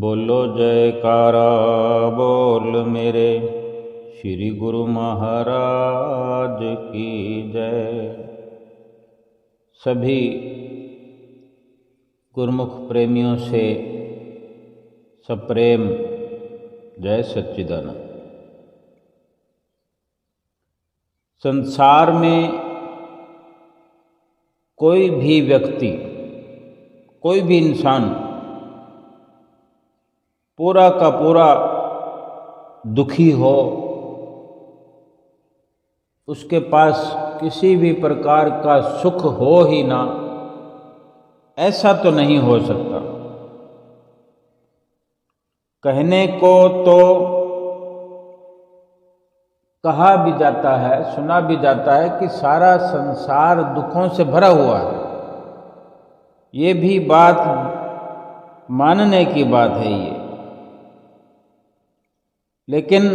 बोलो जयकारा बोल मेरे श्री गुरु महाराज की जय। सभी गुरुमुख प्रेमियों से सप्रेम जय सच्चिदानंद। संसार में कोई भी व्यक्ति, कोई भी इंसान पूरा का पूरा दुखी हो, उसके पास किसी भी प्रकार का सुख हो ही ना, ऐसा तो नहीं हो सकता। कहने को तो कहा भी जाता है, सुना भी जाता है कि सारा संसार दुखों से भरा हुआ है। ये भी बात मानने की बात है ये, लेकिन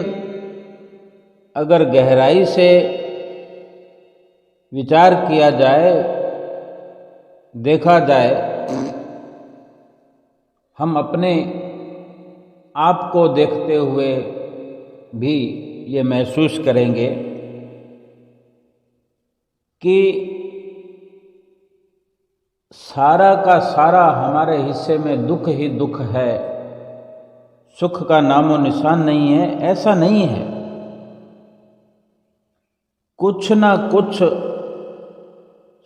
अगर गहराई से विचार किया जाए, देखा जाए, हम अपने आप को देखते हुए भी ये महसूस करेंगे कि सारा का सारा हमारे हिस्से में दुख ही दुख है, सुख का नामो निशान नहीं है। ऐसा नहीं है, कुछ ना कुछ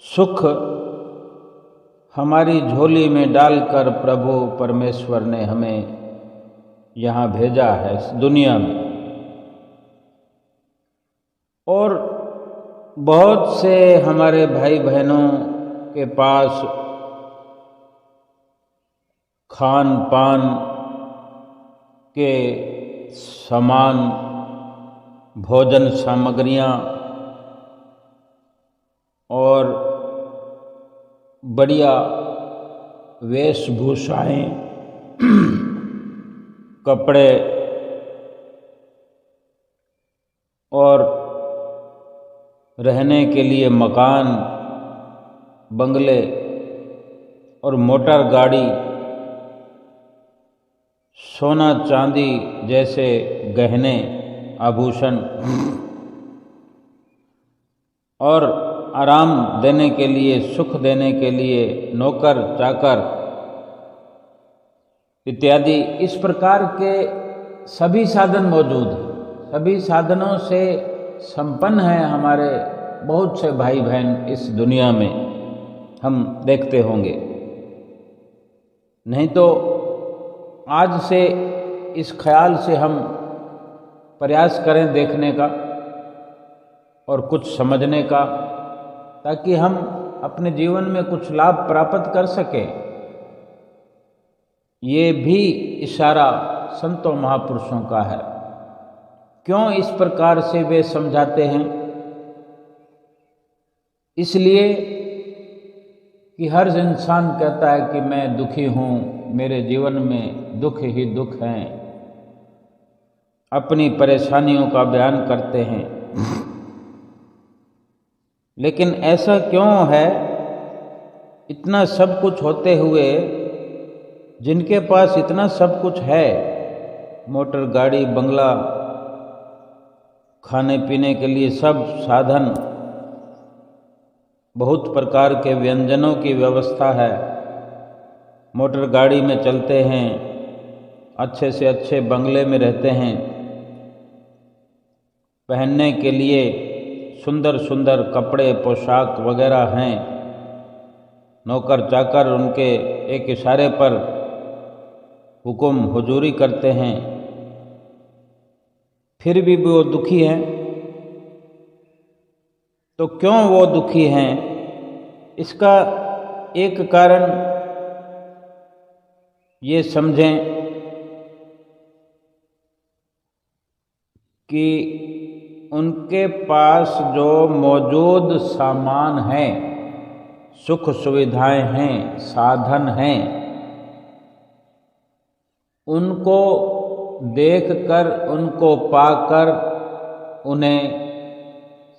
सुख हमारी झोली में डालकर प्रभु परमेश्वर ने हमें यहाँ भेजा है इस दुनिया में। और बहुत से हमारे भाई बहनों के पास खान पान के सामान, भोजन सामग्रियाँ और बढ़िया वेशभूषाएं, कपड़े और रहने के लिए मकान, बंगले और मोटर गाड़ी, सोना चांदी जैसे गहने आभूषण और आराम देने के लिए, सुख देने के लिए नौकर चाकर इत्यादि, इस प्रकार के सभी साधन मौजूद हैं। सभी साधनों से संपन्न हैं हमारे बहुत से भाई बहन इस दुनिया में, हम देखते होंगे। नहीं तो आज से इस ख्याल से हम प्रयास करें देखने का और कुछ समझने का, ताकि हम अपने जीवन में कुछ लाभ प्राप्त कर सकें। ये भी इशारा संतों महापुरुषों का है। क्यों इस प्रकार से वे समझाते हैं? इसलिए कि हर इंसान कहता है कि मैं दुखी हूँ, मेरे जीवन में दुख ही दुख हैं, अपनी परेशानियों का बयान करते हैं। लेकिन ऐसा क्यों है? इतना सब कुछ होते हुए, जिनके पास इतना सब कुछ है, मोटर गाड़ी बंगला, खाने पीने के लिए सब साधन, बहुत प्रकार के व्यंजनों की व्यवस्था है, मोटर गाड़ी में चलते हैं, अच्छे से अच्छे बंगले में रहते हैं, पहनने के लिए सुंदर सुंदर कपड़े पोशाक वगैरह हैं, नौकर चाकर उनके एक इशारे पर हुक्म हुजूरी करते हैं, फिर भी वो दुखी हैं। तो क्यों वो दुखी हैं? इसका एक कारण ये समझें कि उनके पास जो मौजूद सामान है, सुख सुविधाएं हैं, साधन हैं, उनको देखकर, उनको पाकर उन्हें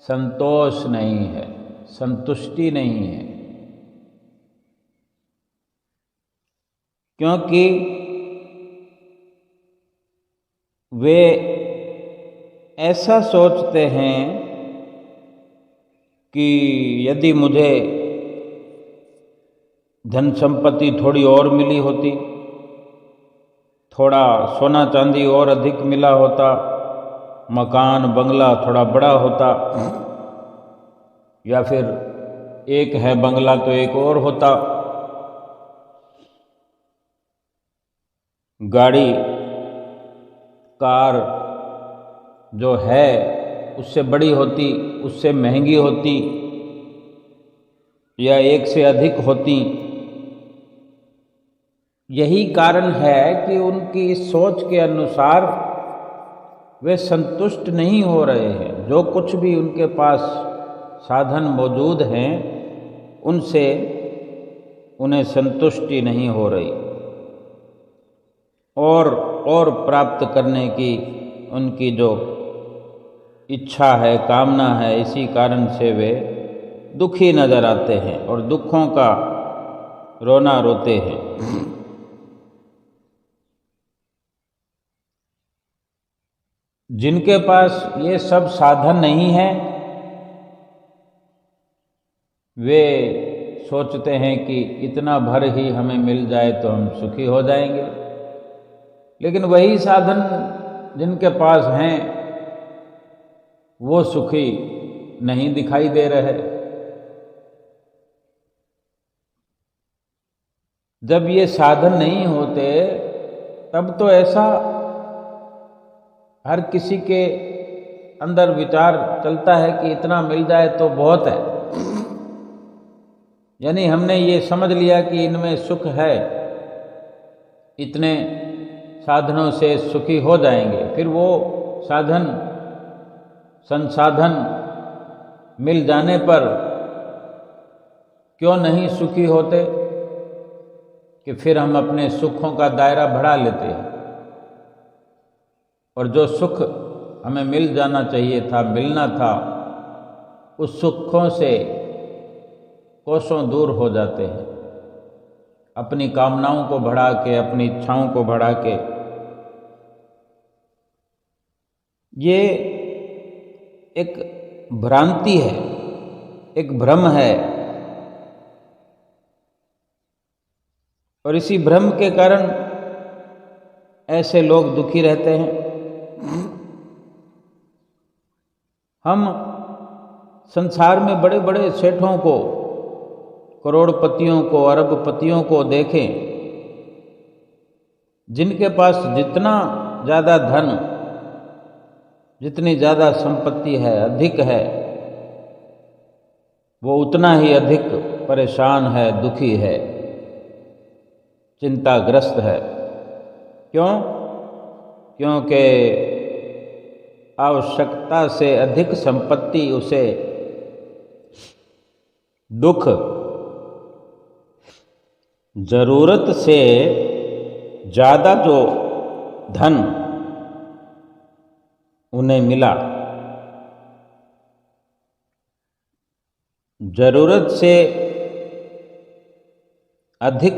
संतोष नहीं है, संतुष्टि नहीं है। क्योंकि वे ऐसा सोचते हैं कि यदि मुझे धन संपत्ति थोड़ी और मिली होती, थोड़ा सोना चांदी और अधिक मिला होता, मकान बंगला थोड़ा बड़ा होता, या फिर एक है बंगला तो एक और होता, गाड़ी कार जो है उससे बड़ी होती, उससे महंगी होती, या एक से अधिक होती। यही कारण है कि उनकी इस सोच के अनुसार वे संतुष्ट नहीं हो रहे हैं। जो कुछ भी उनके पास साधन मौजूद हैं उनसे उन्हें संतुष्टि नहीं हो रही, और प्राप्त करने की उनकी जो इच्छा है, कामना है, इसी कारण से वे दुखी नजर आते हैं और दुखों का रोना रोते हैं। जिनके पास ये सब साधन नहीं है वे सोचते हैं कि इतना भर ही हमें मिल जाए तो हम सुखी हो जाएंगे, लेकिन वही साधन जिनके पास हैं वो सुखी नहीं दिखाई दे रहे। जब ये साधन नहीं होते तब तो ऐसा हर किसी के अंदर विचार चलता है कि इतना मिल जाए तो बहुत है, यानी हमने ये समझ लिया कि इनमें सुख है, इतने साधनों से सुखी हो जाएंगे। फिर वो साधन संसाधन मिल जाने पर क्यों नहीं सुखी होते कि फिर हम अपने सुखों का दायरा बढ़ा लेते हैं, और जो सुख हमें मिल जाना चाहिए था, मिलना था, उस सुखों से कोसों दूर हो जाते हैं, अपनी कामनाओं को बढ़ा के, अपनी इच्छाओं को बढ़ा के। ये एक भ्रांति है, एक भ्रम है, और इसी भ्रम के कारण ऐसे लोग दुखी रहते हैं। हम संसार में बड़े बड़े सेठों को, करोड़पतियों को, अरबपतियों को देखें, जिनके पास जितना ज़्यादा धन, जितनी ज़्यादा संपत्ति है, अधिक है, वो उतना ही अधिक परेशान है, दुखी है, चिंताग्रस्त है। क्यों? क्योंकि आवश्यकता से अधिक संपत्ति उसे दुख, जरूरत से ज़्यादा जो धन उन्हें मिला, जरूरत से अधिक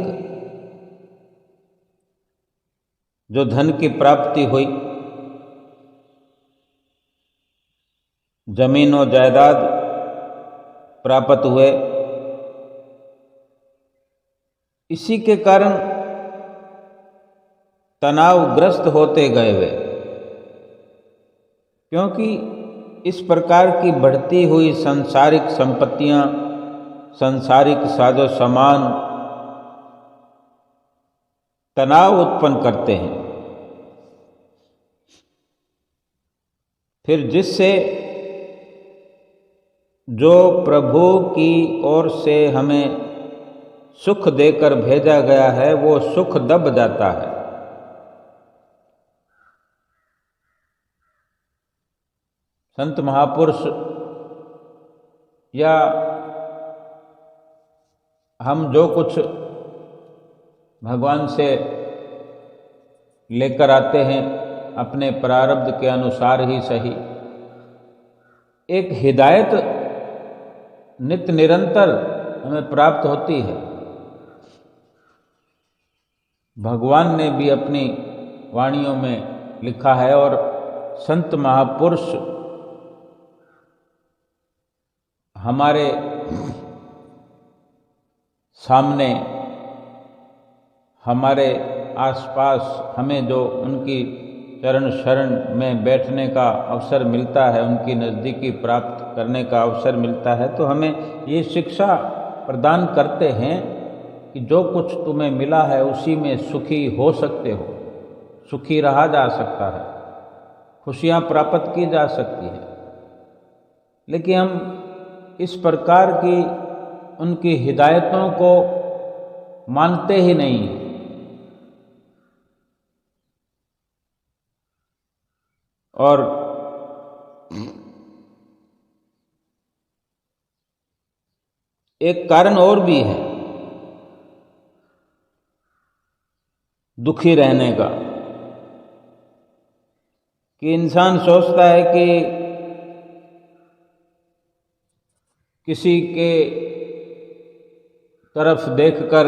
जो धन की प्राप्ति हुई, जमीन और जायदाद प्राप्त हुए, इसी के कारण तनावग्रस्त होते गए वे। क्योंकि इस प्रकार की बढ़ती हुई सांसारिक संपत्तियां, सांसारिक साजो सामान तनाव उत्पन्न करते हैं, फिर जिससे जो प्रभु की ओर से हमें सुख देकर भेजा गया है वो सुख दब जाता है। संत महापुरुष या हम जो कुछ भगवान से लेकर आते हैं अपने प्रारब्ध के अनुसार ही सही, एक हिदायत नित्य निरंतर हमें प्राप्त होती है। भगवान ने भी अपनी वाणियों में लिखा है और संत महापुरुष हमारे सामने, हमारे आसपास हमें जो उनकी चरण शरण में बैठने का अवसर मिलता है, उनकी नज़दीकी प्राप्त करने का अवसर मिलता है, तो हमें ये शिक्षा प्रदान करते हैं कि जो कुछ तुम्हें मिला है उसी में सुखी हो सकते हो, सुखी रहा जा सकता है, खुशियाँ प्राप्त की जा सकती है। लेकिन हम इस प्रकार की उनकी हिदायतों को मानते ही नहीं। और एक कारण और भी है दुखी रहने का, कि इंसान सोचता है कि किसी के तरफ देखकर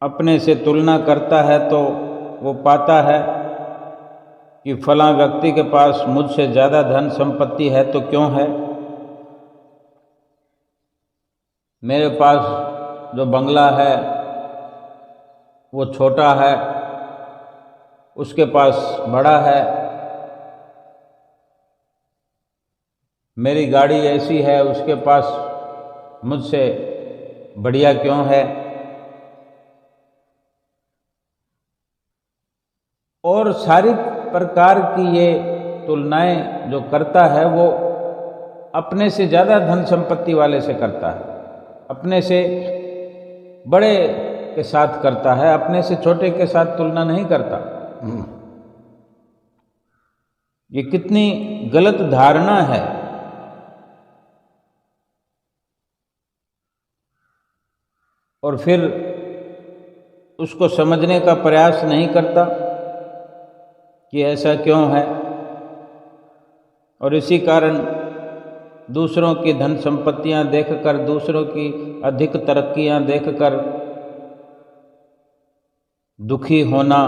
अपने से तुलना करता है तो वो पाता है कि फलां व्यक्ति के पास मुझसे ज़्यादा धन संपत्ति है तो क्यों है, मेरे पास जो बंगला है वो छोटा है, उसके पास बड़ा है, मेरी गाड़ी ऐसी है उसके पास मुझसे बढ़िया क्यों है। और सारी प्रकार की ये तुलनाएं जो करता है वो अपने से ज़्यादा धन संपत्ति वाले से करता है, अपने से बड़े के साथ करता है, अपने से छोटे के साथ तुलना नहीं करता। ये कितनी गलत धारणा है। और फिर उसको समझने का प्रयास नहीं करता कि ऐसा क्यों है। और इसी कारण दूसरों की धन संपत्तियां देखकर, दूसरों की अधिक तरक्कियां देखकर दुखी होना,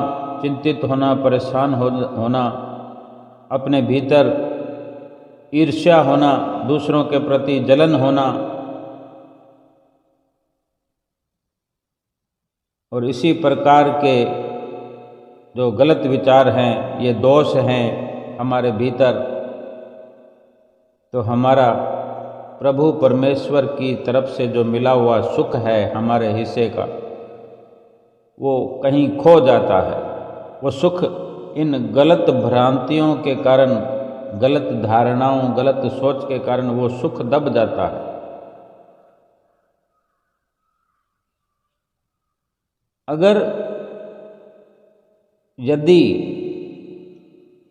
चिंतित होना, परेशान होना, अपने भीतर ईर्ष्या होना, दूसरों के प्रति जलन होना, और इसी प्रकार के जो गलत विचार हैं, ये दोष हैं हमारे भीतर, तो हमारा प्रभु परमेश्वर की तरफ से जो मिला हुआ सुख है हमारे हिस्से का, वो कहीं खो जाता है। वो सुख इन गलत भ्रांतियों के कारण, गलत धारणाओं, गलत सोच के कारण वो सुख दब जाता है। अगर यदि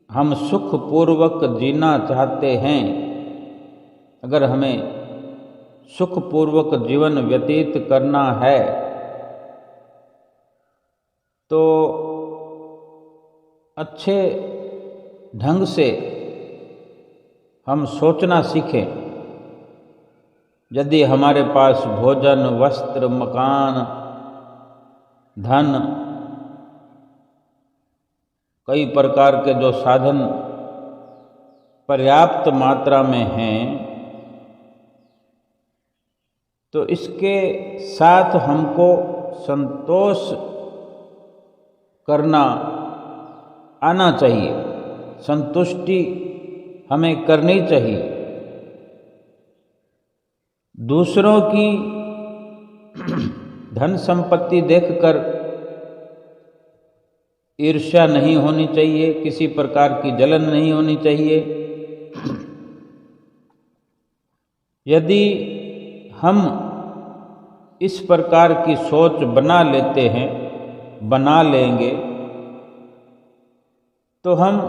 हम सुखपूर्वक जीना चाहते हैं, अगर हमें सुखपूर्वक जीवन व्यतीत करना है, तो अच्छे ढंग से हम सोचना सीखें। यदि हमारे पास भोजन, वस्त्र, मकान, धन, कई प्रकार के जो साधन पर्याप्त मात्रा में हैं, तो इसके साथ हमको संतोष करना आना चाहिए, संतुष्टि हमें करनी चाहिए। दूसरों की धन संपत्ति देखकर ईर्ष्या नहीं होनी चाहिए, किसी प्रकार की जलन नहीं होनी चाहिए। यदि हम इस प्रकार की सोच बना लेते हैं, बना लेंगे, तो हम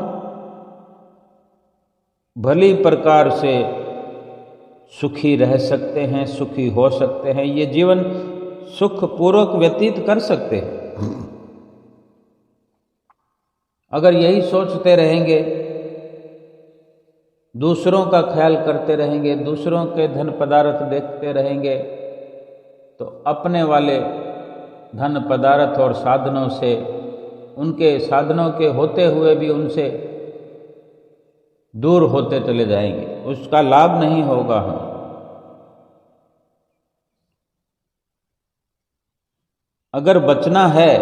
भली प्रकार से सुखी रह सकते हैं, सुखी हो सकते हैं, ये जीवन सुखपूर्वक व्यतीत कर सकते हैं। अगर यही सोचते रहेंगे, दूसरों का ख्याल करते रहेंगे, दूसरों के धन पदार्थ देखते रहेंगे, तो अपने वाले धन पदार्थ और साधनों से उनके साधनों के होते हुए भी उनसे दूर होते चले जाएंगे, उसका लाभ नहीं होगा हमें। अगर बचना है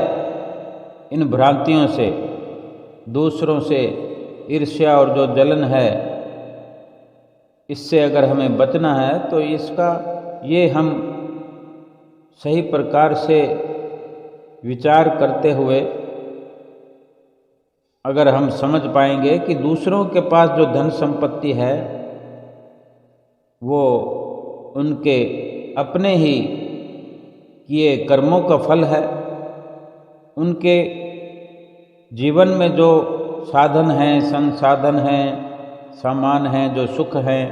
इन भ्रांतियों से, दूसरों से ईर्ष्या और जो जलन है, इससे अगर हमें बचना है तो ये हम सही प्रकार से विचार करते हुए अगर हम समझ पाएंगे कि दूसरों के पास जो धन संपत्ति है वो उनके अपने ही किए कर्मों का फल है, उनके जीवन में जो साधन हैं, संसाधन हैं, सामान हैं, जो सुख हैं,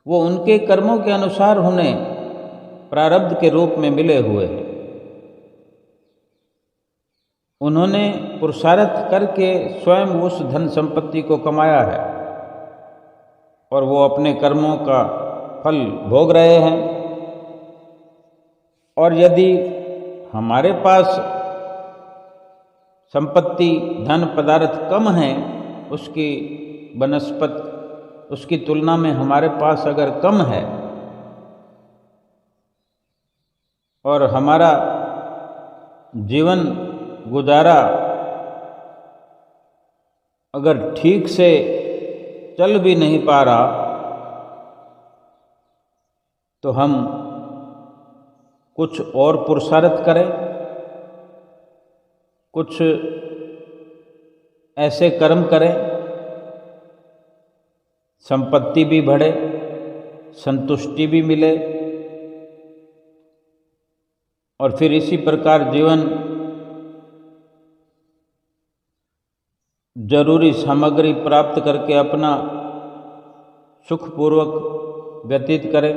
वो उनके कर्मों के अनुसार उन्हें प्रारब्ध के रूप में मिले हुए हैं। उन्होंने पुरुषार्थ करके स्वयं उस धन संपत्ति को कमाया है और वो अपने कर्मों का फल भोग रहे हैं। और यदि हमारे पास संपत्ति, धन पदार्थ कम है, उसकी बनस्पत उसकी तुलना में हमारे पास अगर कम है और हमारा जीवन गुजारा अगर ठीक से चल भी नहीं पा रहा, तो हम कुछ और पुरुषार्थ करें, कुछ ऐसे कर्म करें, संपत्ति भी बढ़े, संतुष्टि भी मिले और फिर इसी प्रकार जीवन जरूरी सामग्री प्राप्त करके अपना सुखपूर्वक व्यतीत करें।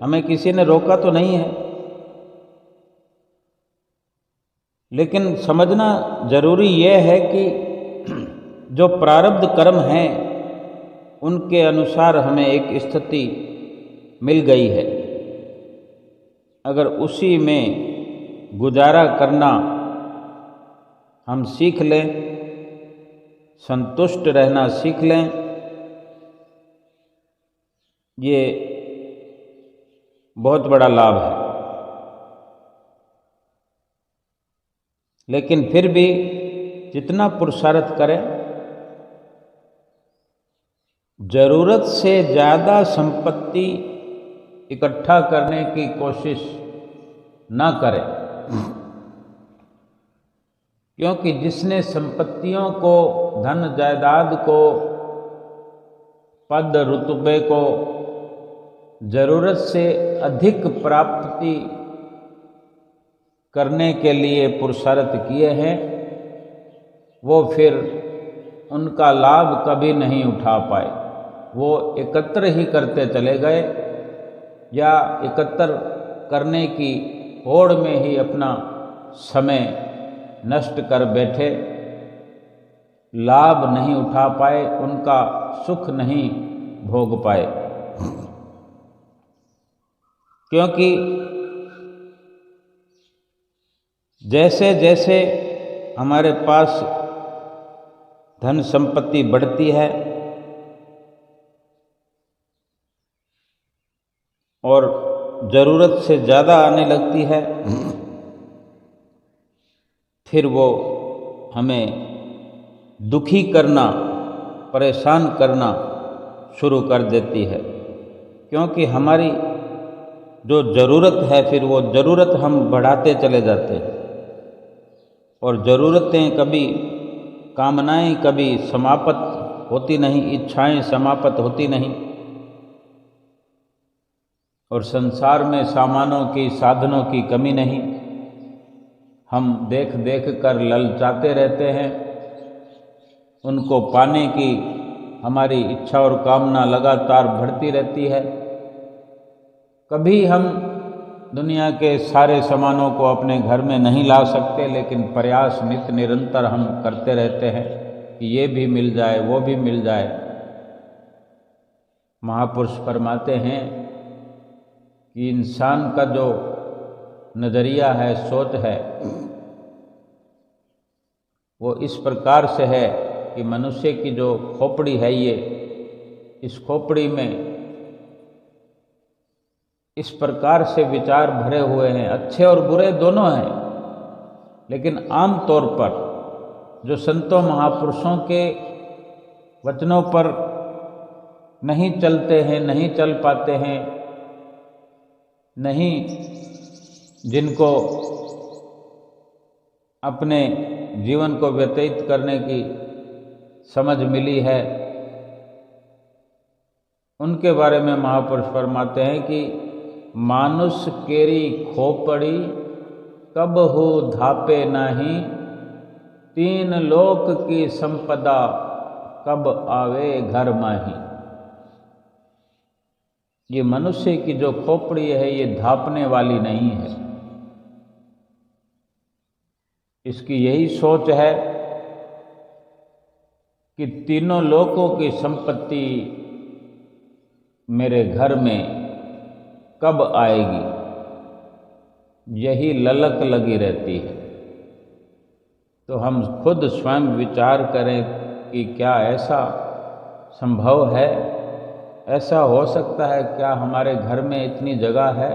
हमें किसी ने रोका तो नहीं है, लेकिन समझना जरूरी यह है कि जो प्रारब्ध कर्म हैं उनके अनुसार हमें एक स्थिति मिल गई है। अगर उसी में गुजारा करना हम सीख लें, संतुष्ट रहना सीख लें, ये बहुत बड़ा लाभ है। लेकिन फिर भी जितना पुरुषार्थ करें, जरूरत से ज़्यादा संपत्ति इकट्ठा करने की कोशिश ना करें, क्योंकि जिसने संपत्तियों को, धन जायदाद को, पद रुतबे को जरूरत से अधिक प्राप्ति करने के लिए पुरुषार्थ किए हैं, वो फिर उनका लाभ कभी नहीं उठा पाए। वो एकत्र ही करते चले गए या एकत्र करने की होड़ में ही अपना समय नष्ट कर बैठे, लाभ नहीं उठा पाए, उनका सुख नहीं भोग पाए। क्योंकि जैसे जैसे हमारे पास धन संपत्ति बढ़ती है और ज़रूरत से ज़्यादा आने लगती है, फिर वो हमें दुखी करना, परेशान करना शुरू कर देती है। क्योंकि हमारी जो ज़रूरत है, फिर वो ज़रूरत हम बढ़ाते चले जाते हैं और ज़रूरतें कभी, कामनाएं कभी समाप्त होती नहीं, इच्छाएं समाप्त होती नहीं। और संसार में सामानों की, साधनों की कमी नहीं। हम देख देख कर ललचाते रहते हैं, उनको पाने की हमारी इच्छा और कामना लगातार बढ़ती रहती है। कभी हम दुनिया के सारे सामानों को अपने घर में नहीं ला सकते, लेकिन प्रयास नित्य निरंतर हम करते रहते हैं कि ये भी मिल जाए, वो भी मिल जाए। महापुरुष फरमाते हैं कि इंसान का जो नज़रिया है, सोच है, वो इस प्रकार से है कि मनुष्य की जो खोपड़ी है ये, इस खोपड़ी में इस प्रकार से विचार भरे हुए हैं, अच्छे और बुरे दोनों हैं, लेकिन आम तौर पर जो संतों महापुरुषों के वचनों पर नहीं चलते हैं, नहीं चल पाते हैं, नहीं जिनको अपने जीवन को व्यतीत करने की समझ मिली है, उनके बारे में महापुरुष फरमाते हैं कि मानुष केरी खोपड़ी कब हो धापे नाही, तीन लोक की संपदा कब आवे घर माही। ये मनुष्य की जो खोपड़ी है ये धापने वाली नहीं है। इसकी यही सोच है कि तीनों लोकों की संपत्ति मेरे घर में कब आएगी, यही ललक लगी रहती है। तो हम खुद स्वयं विचार करें कि क्या ऐसा संभव है, ऐसा हो सकता है, क्या हमारे घर में इतनी जगह है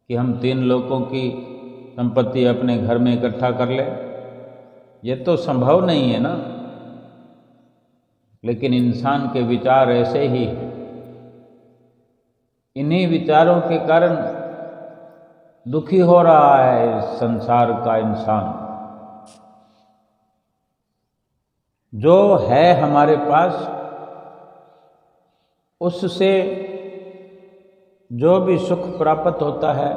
कि हम तीन लोगों की संपत्ति अपने घर में इकट्ठा कर लें? ये तो संभव नहीं है ना। लेकिन इंसान के विचार ऐसे ही हैं। इन्हीं विचारों के कारण दुखी हो रहा है इस संसार का इंसान। जो है हमारे पास, उससे जो भी सुख प्राप्त होता है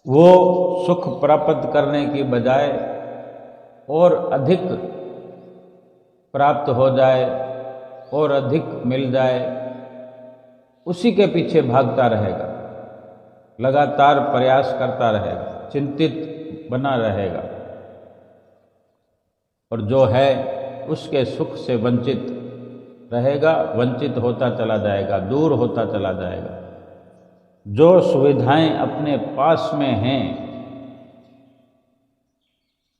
वो सुख प्राप्त करने की बजाय और अधिक प्राप्त हो जाए और अधिक मिल जाए, उसी के पीछे भागता रहेगा, लगातार प्रयास करता रहेगा, चिंतित बना रहेगा, और जो है उसके सुख से वंचित रहेगा, वंचित होता चला जाएगा, दूर होता चला जाएगा। जो सुविधाएं अपने पास में हैं,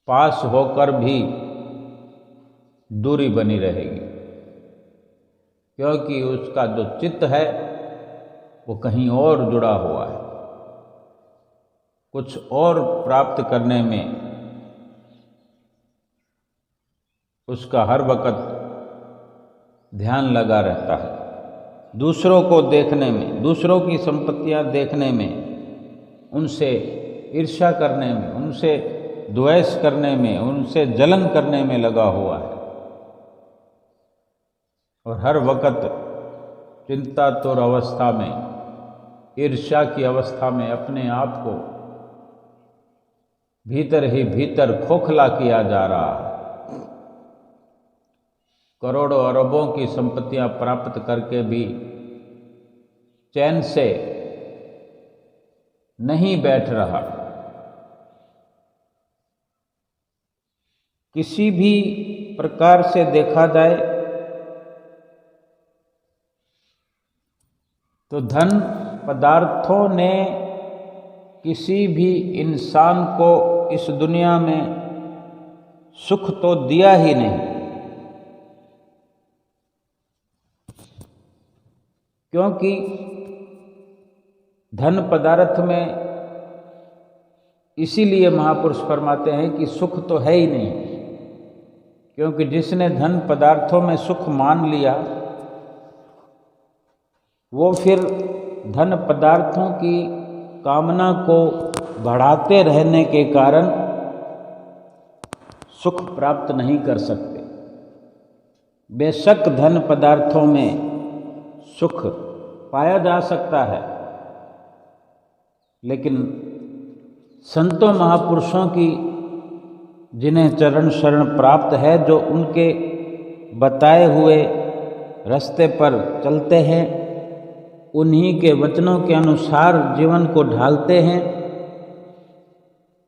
पास होकर भी दूरी बनी रहेगी, क्योंकि उसका जो चित्त है वो कहीं और जुड़ा हुआ है, कुछ और प्राप्त करने में उसका हर वक्त ध्यान लगा रहता है। दूसरों को देखने में, दूसरों की संपत्तियां देखने में, उनसे ईर्ष्या करने में, उनसे द्वेष करने में, उनसे जलन करने में लगा हुआ है, और हर वक्त चिंतातुर अवस्था में, ईर्ष्या की अवस्था में अपने आप को भीतर ही भीतर खोखला किया जा रहा है। करोड़ों अरबों की संपत्तियां प्राप्त करके भी चैन से नहीं बैठ रहा। किसी भी प्रकार से देखा जाए तो धन पदार्थों ने किसी भी इंसान को इस दुनिया में सुख तो दिया ही नहीं, क्योंकि धन पदार्थ में इसीलिए महापुरुष फरमाते हैं कि सुख तो है ही नहीं, क्योंकि जिसने धन पदार्थों में सुख मान लिया वो फिर धन पदार्थों की कामना को बढ़ाते रहने के कारण सुख प्राप्त नहीं कर सकते। बेशक धन पदार्थों में सुख पाया जा सकता है, लेकिन संतों महापुरुषों की जिन्हें चरण शरण प्राप्त है, जो उनके बताए हुए रास्ते पर चलते हैं, उन्हीं के वचनों के अनुसार जीवन को ढालते हैं,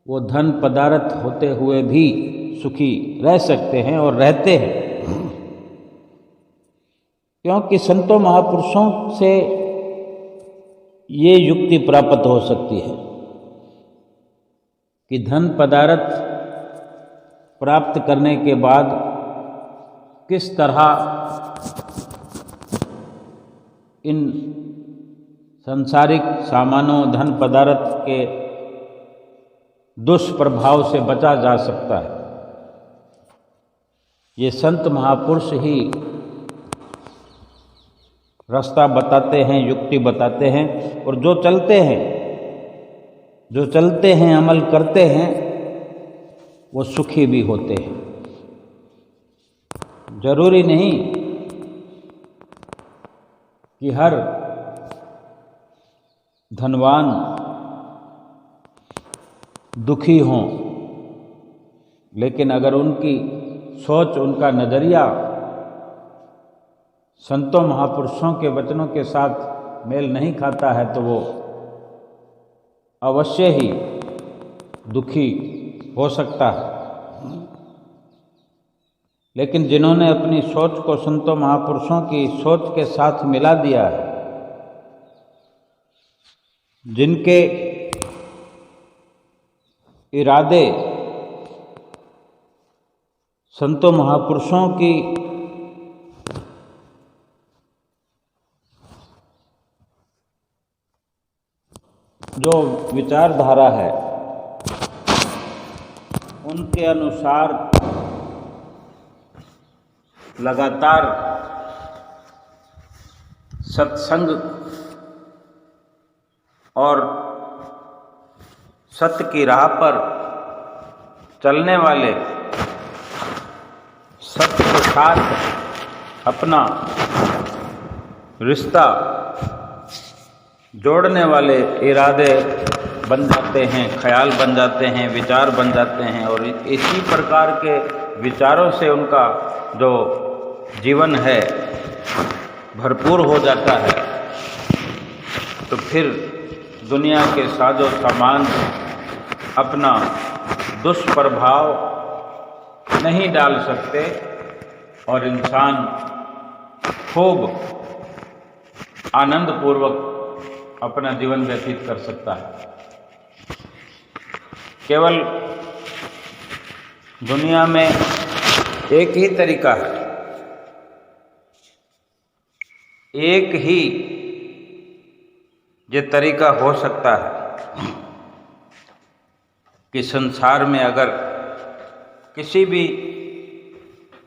वो धन पदार्थ होते हुए भी सुखी रह सकते हैं और रहते हैं। क्योंकि संतों महापुरुषों से ये युक्ति प्राप्त हो सकती है कि धन पदार्थ प्राप्त करने के बाद किस तरह इन सांसारिक सामानों, धन पदार्थ के दुष्प्रभाव से बचा जा सकता है, ये संत महापुरुष ही रास्ता बताते हैं, युक्ति बताते हैं। और जो चलते हैं, अमल करते हैं, वो सुखी भी होते हैं। जरूरी नहीं कि हर धनवान दुखी हों, लेकिन अगर उनकी सोच, उनका नज़रिया संतों महापुरुषों के वचनों के साथ मेल नहीं खाता है तो वो अवश्य ही दुखी हो सकता है। लेकिन जिन्होंने अपनी सोच को संतों महापुरुषों की सोच के साथ मिला दिया है, जिनके इरादे संतों महापुरुषों की जो विचारधारा है उनके अनुसार लगातार सत्संग और सत्य की राह पर चलने वाले, सत्य के साथ अपना रिश्ता जोड़ने वाले इरादे बन जाते हैं, ख्याल बन जाते हैं, विचार बन जाते हैं। और इसी प्रकार के विचारों से उनका जो जीवन है भरपूर हो जाता है, तो फिर दुनिया के साजो सामान अपना दुष्प्रभाव नहीं डाल सकते और इंसान खूब आनंदपूर्वक अपना जीवन व्यतीत कर सकता है। केवल दुनिया में एक ही तरीका है, एक ही ये तरीका हो सकता है कि संसार में अगर किसी भी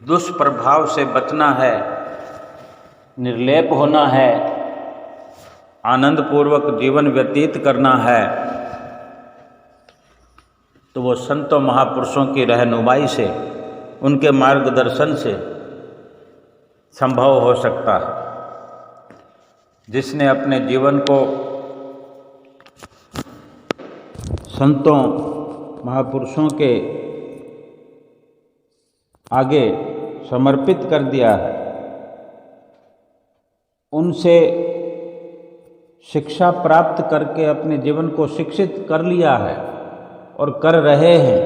दुष्प्रभाव से बचना है, निर्लेप होना है, आनंदपूर्वक जीवन व्यतीत करना है, तो वो संतों महापुरुषों की रहनुमाई से, उनके मार्गदर्शन से संभव हो सकता है। जिसने अपने जीवन को संतों महापुरुषों के आगे समर्पित कर दिया है, उनसे शिक्षा प्राप्त करके अपने जीवन को शिक्षित कर लिया है और कर रहे हैं,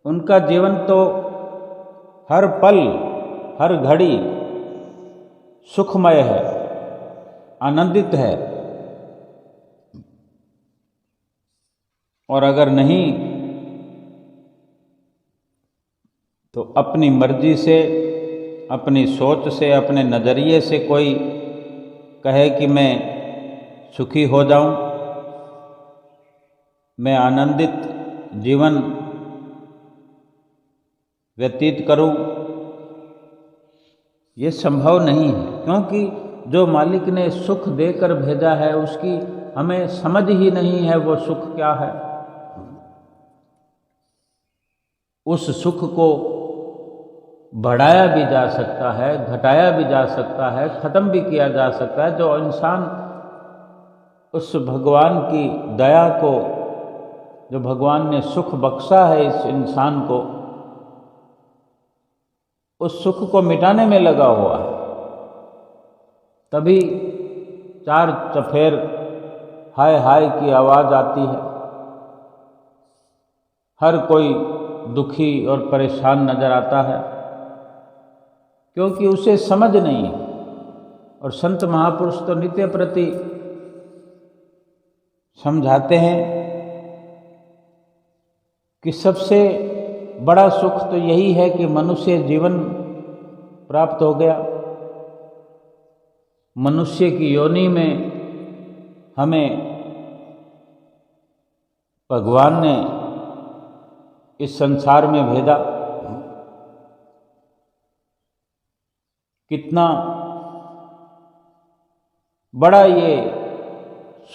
उनका जीवन तो हर पल, हर घड़ी सुखमय है, आनंदित है। और अगर नहीं तो अपनी मर्जी से, अपनी सोच से, अपने नज़रिए से कोई कहे कि मैं सुखी हो जाऊं, मैं आनंदित जीवन व्यतीत करूं, ये संभव नहीं है। क्योंकि जो मालिक ने सुख देकर भेजा है उसकी हमें समझ ही नहीं है वो सुख क्या है। उस सुख को बढ़ाया भी जा सकता है, घटाया भी जा सकता है, ख़त्म भी किया जा सकता है। जो इंसान उस भगवान की दया को, जो भगवान ने सुख बख्शा है इस इंसान को, उस सुख को मिटाने में लगा हुआ है, तभी चार चफेर हाय हाय की आवाज़ आती है। हर कोई दुखी और परेशान नज़र आता है क्योंकि उसे समझ नहीं है। और संत महापुरुष तो नित्य प्रति समझाते हैं कि सबसे बड़ा सुख तो यही है कि मनुष्य जीवन प्राप्त हो गया। मनुष्य की योनि में हमें भगवान ने इस संसार में भेजा। कितना बड़ा ये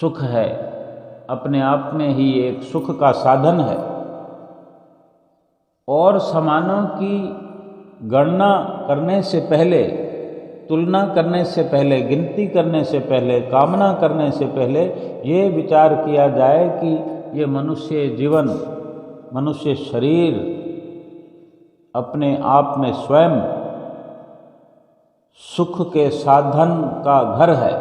सुख है, अपने आप में ही एक सुख का साधन है। और समानों की गणना करने से पहले, तुलना करने से पहले, गिनती करने से पहले, कामना करने से पहले ये विचार किया जाए कि ये मनुष्य जीवन, मनुष्य शरीर अपने आप में स्वयं सुख के साधन का घर है।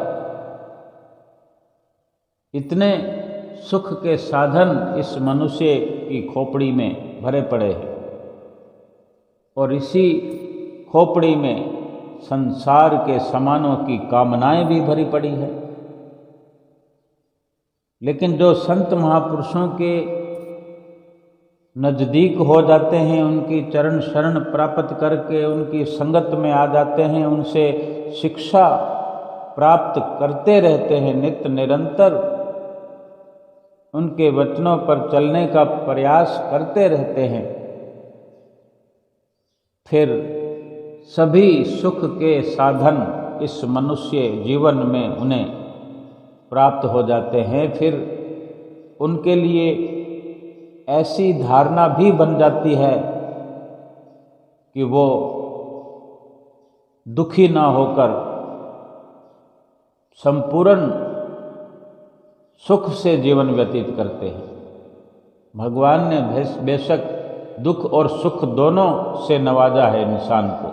इतने सुख के साधन इस मनुष्य की खोपड़ी में भरे पड़े हैं और इसी खोपड़ी में संसार के समानों की कामनाएं भी भरी पड़ी है। लेकिन जो संत महापुरुषों के नज़दीक हो जाते हैं, उनकी चरण शरण प्राप्त करके उनकी संगत में आ जाते हैं, उनसे शिक्षा प्राप्त करते रहते हैं, नित्य निरंतर उनके वचनों पर चलने का प्रयास करते रहते हैं, फिर सभी सुख के साधन इस मनुष्य जीवन में उन्हें प्राप्त हो जाते हैं। फिर उनके लिए ऐसी धारणा भी बन जाती है कि वो दुखी ना होकर संपूर्ण सुख से जीवन व्यतीत करते हैं। भगवान ने बेशक दुख और सुख दोनों से नवाजा है इंसान को,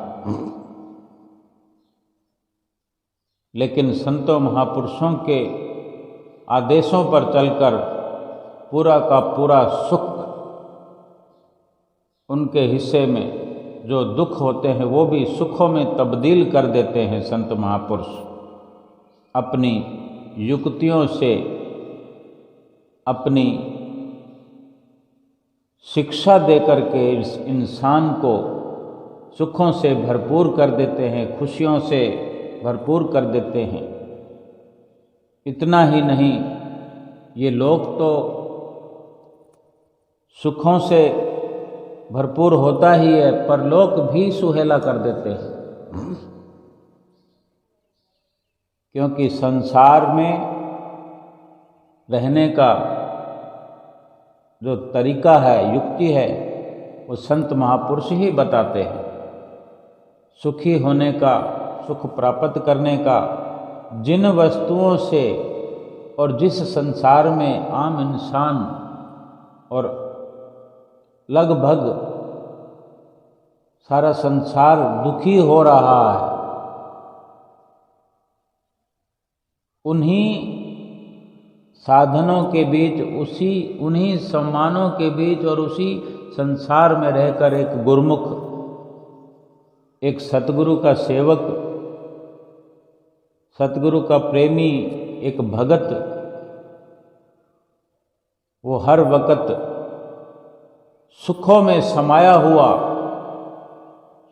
लेकिन संतों महापुरुषों के आदेशों पर चलकर पूरा का पूरा सुख उनके हिस्से में जो दुख होते हैं वो भी सुखों में तब्दील कर देते हैं संत महापुरुष। अपनी युक्तियों से, अपनी शिक्षा देकर के इस इंसान को सुखों से भरपूर कर देते हैं, खुशियों से भरपूर कर देते हैं। इतना ही नहीं, ये लोग तो सुखों से भरपूर होता ही है, परलोक भी सुहेला कर देते हैं। क्योंकि संसार में रहने का जो तरीका है, युक्ति है, वो संत महापुरुष ही बताते हैं। सुखी होने का, सुख प्राप्त करने का, जिन वस्तुओं से और जिस संसार में आम इंसान और लगभग सारा संसार दुखी हो रहा है, उन्हीं साधनों के बीच, उन्हीं सम्मानों के बीच और उसी संसार में रहकर एक गुरुमुख, एक सतगुरु का सेवक, सतगुरु का प्रेमी, एक भगत, वो हर वक्त सुखों में समाया हुआ,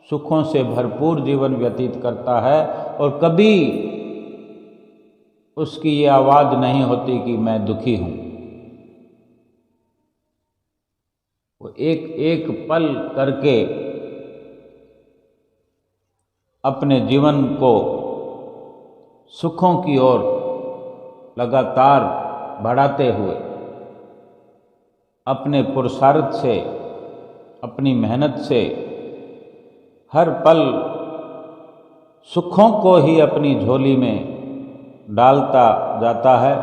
सुखों से भरपूर जीवन व्यतीत करता है और कभी उसकी ये आवाज़ नहीं होती कि मैं दुखी हूँ। वो एक एक पल करके अपने जीवन को सुखों की ओर लगातार बढ़ाते हुए अपने पुरुषार्थ से, अपनी मेहनत से हर पल सुखों को ही अपनी झोली में डालता जाता है।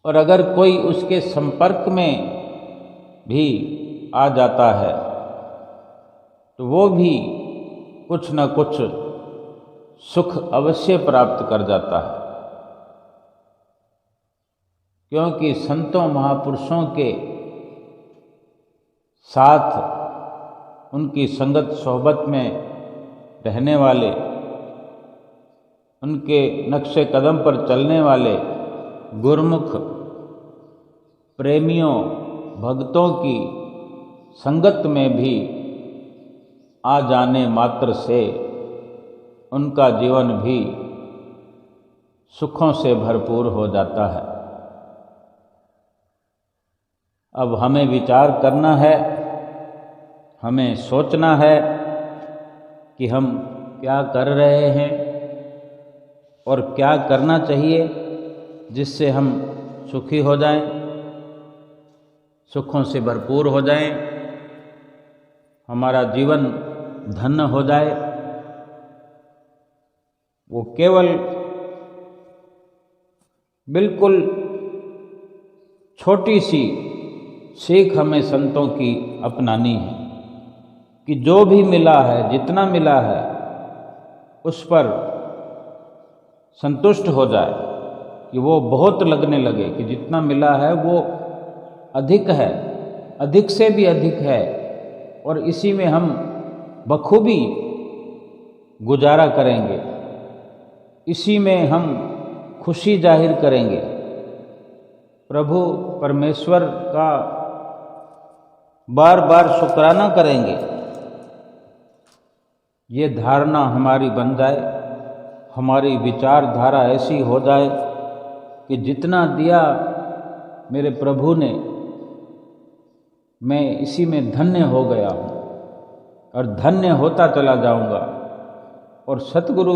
और अगर कोई उसके संपर्क में भी आ जाता है तो वो भी कुछ न कुछ सुख अवश्य प्राप्त कर जाता है। क्योंकि संतों महापुरुषों के साथ, उनकी संगत सोहबत में रहने वाले, उनके नक्शे कदम पर चलने वाले गुरुमुख प्रेमियों भक्तों की संगत में भी आ जाने मात्र से उनका जीवन भी सुखों से भरपूर हो जाता है। अब हमें विचार करना है, हमें सोचना है कि हम क्या कर रहे हैं और क्या करना चाहिए जिससे हम सुखी हो जाएं, सुखों से भरपूर हो जाएं, हमारा जीवन धन्य हो जाए। वो केवल बिल्कुल छोटी सी सीख हमें संतों की अपनानी है कि जो भी मिला है, जितना मिला है, उस पर संतुष्ट हो जाए, कि वो बहुत लगने लगे कि जितना मिला है वो अधिक है, अधिक से भी अधिक है, और इसी में हम बखूबी गुजारा करेंगे, इसी में हम खुशी जाहिर करेंगे, प्रभु परमेश्वर का बार बार शुक्राना करेंगे। ये धारणा हमारी बन जाए, हमारी विचारधारा ऐसी हो जाए कि जितना दिया मेरे प्रभु ने, मैं इसी में धन्य हो गया हूँ और धन्य होता चला जाऊँगा। और सतगुरु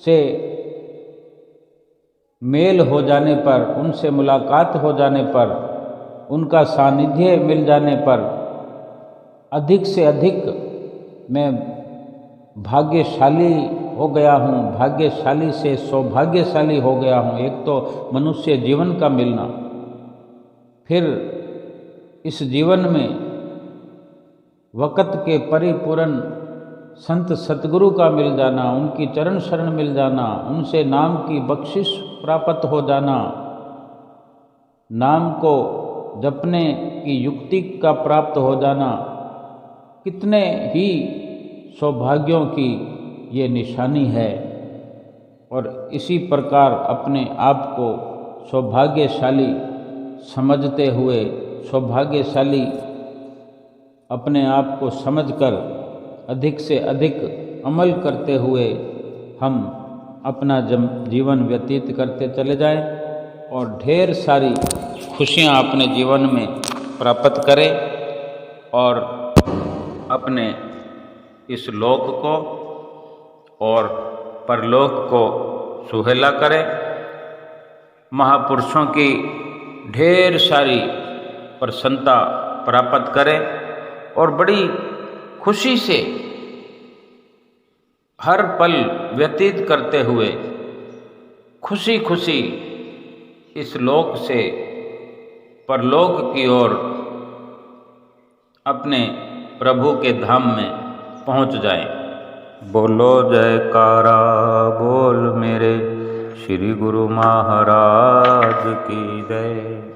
से मेल हो जाने पर, उनसे मुलाकात हो जाने पर, उनका सानिध्य मिल जाने पर अधिक से अधिक मैं भाग्यशाली हो गया हूँ, भाग्यशाली से सौभाग्यशाली हो गया हूँ। एक तो मनुष्य जीवन का मिलना, फिर इस जीवन में वक़्त के परिपूर्ण संत सतगुरु का मिल जाना, उनकी चरण शरण मिल जाना, उनसे नाम की बख्शिश प्राप्त हो जाना, नाम को जपने की युक्ति का प्राप्त हो जाना, कितने ही सौभाग्यों की ये निशानी है। और इसी प्रकार अपने आप को सौभाग्यशाली समझते हुए, सौभाग्यशाली अपने आप को समझकर अधिक से अधिक अमल करते हुए हम अपना जीवन व्यतीत करते चले जाएं और ढेर सारी खुशियां अपने जीवन में प्राप्त करें और अपने इस लोक को और परलोक को सुहेला करें। महापुरुषों की ढेर सारी प्रसन्नता प्राप्त करें और बड़ी खुशी से हर पल व्यतीत करते हुए खुशी खुशी इस लोक से परलोक की ओर अपने प्रभु के धाम में पहुंच जाएं। बोलो जयकारा बोल मेरे श्री गुरु महाराज की जय।